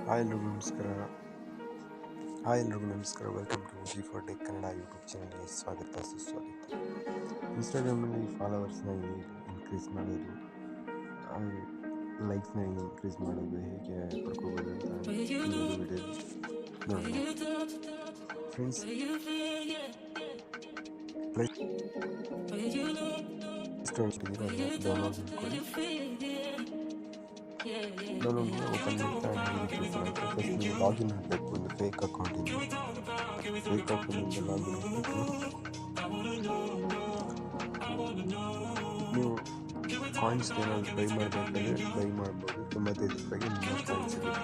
Hi ಎಲ್ರಿಗೂ ನಮಸ್ಕಾರ. Welcome to G4 Tech Kannada YouTube ಚಾನಲ್ಗೆ ಸ್ವಾಗತ ಸುಸ್ವಾಗತ. ಇನ್ಸ್ಟಾಗ್ರಾಮ್ನಲ್ಲಿ ಫಾಲೋವರ್ಸ್ನ ಹೇಗೆ ಇನ್ಕ್ರೀಸ್ ಮಾಡೋದು, ಲೈಕ್ಸ್ನ ಹೇಗೆ ಇನ್ಕ್ರೀಸ್ ಮಾಡೋದು, ಹೇಗೆ ಪಡ್ಕೋಬೋದು ಅಂತ ಈ ವಿಡಿಯೋದಲ್ಲಿ ನೋಡೋಣ. ಫ್ರೆಂಡ್ಸ್, ಪ್ಲೇ ಸ್ಟೋರ್ ಇದೆಯಲ್ಲ, ಡೌನ್ಲೋಡ್ ಮಾಡ್ಕೊಳ್ಳಿ. ಡೌನ್ಲೋಡ್ ಓಪನ್ ಮಾಡ್ತಾ ಫಸ್ಟ್ ನೀವು ಲಾಗಿನ್ ಆಗಬೇಕು. ಒಂದು ಫೇಕ್ ಅಕೌಂಟಿಂದ ಲಾಗಿನ್ ಆಗಬೇಕು. ನೀವು ಕಾಯಿನ್ಸ್ ಏನಾದರೂ ಬೈ ಮಾಡಬೇಕಂದ್ರೆ ಬೈ ಮಾಡ್ಬೋದು. 95 ರೂಪಾಯಿಗೆ ನಿಮ್ಮ ಕಾಯಿನ್ಸ್ ಸಿಗುತ್ತೆ.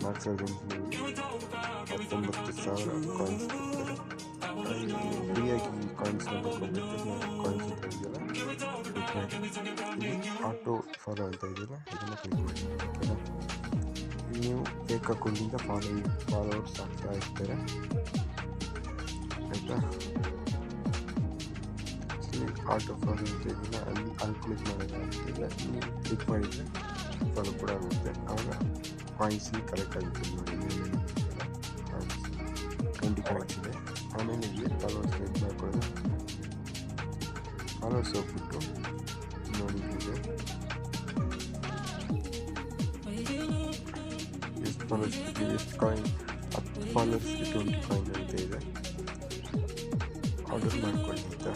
4,819 ಕಾಯಿನ್ಸ್ ಸಿಗ್ತದೆ. ಫ್ರೀಯಾಗಿ ಕಾಯಿನ್ಸ್ನ ಮಾಡ್ಕೊಬೇಕು. ಕಾಯಿನ್ಸ್ ಅಂತ ಇದೆಯಲ್ಲ, ಆಟೋ ಫಾಲೋ ಅಂತ ಇದೆಯಲ್ಲ, ಇದನ್ನು ಕ್ಲಿಕ್ ಮಾಡಿ. ಓಕೆನಾ? ನೀವು ಫೇಕ್ ಅಕೌಂಟಿಂದ ಫಾಲೋವರ್ಸ್ ಆಗ್ತಾ ಇರ್ತಾರೆ, ಆಯಿತಾ? ಆಟೋ ಫಾಲೋ ಅಂತ ಇದೆಯಲ್ಲ, ಅಲ್ಲಿ ಕ್ಲಿಕ್ ಮಾಡೋದಾಗ್ತಿಲ್ಲ. ನೀವು ಕ್ಲಿಕ್ ಮಾಡಿದರೆ ಫಾಲೋ ಕೂಡ ಆಗುತ್ತೆ. ಆವಾಗ ಕಾಯಿನ್ಸ್ಗೆ ಕರೆಕ್ಟಾಗಿ ಫಿಲ್ ಮಾಡಿ. 20 ಕಾಯಿನ್ಸ್ ಇದೆ. ಆಮೇಲೆ ಇಲ್ಲಿ ಫಾಲೋವರ್ಸ್ ಕ್ಲಿಕ್ ಮಾಡ್ಕೊಳ್ಳೋದು. ಫಾಲೋವರ್ಸ್ ಹೋಗ್ಬಿಟ್ಟು ನೋಡಿದ್ರೆ ಎಷ್ಟು ಫಾಲೋವರ್ಸ್ಗೆ ಎಷ್ಟು ಕಾಯಿನ್, 10 ಫಾಲೋವರ್ಸ್ಗೆ 20 ಕಾಯಿನ್ ಅಂತ ಇದೆ. ಆರ್ಡರ್ ಮಾಡ್ಕೊಳ್ಳಿ ಆಯಿತಾ?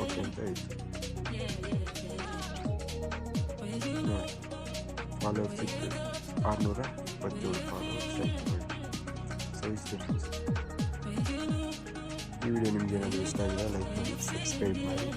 ಓಕೆ ಅಂತ ಆಯಿತು. ನೋಡಿ, ಫಾಲೋವರ್ಸ್ 627 ಫಾಲೋವರ್ಸ್ ಆಯಿತು. ನೋಡಿ, ಈ ವಿಡಿಯೋ ನಿಮಗೆ ಏನಾದರೂ ಇಷ್ಟ ಆಗಿಲ್ಲ ಲೈಕ್ ಮಾಡಿ, ಸಬ್ಸ್ಕ್ರೈಬ್ ಮಾಡಿ.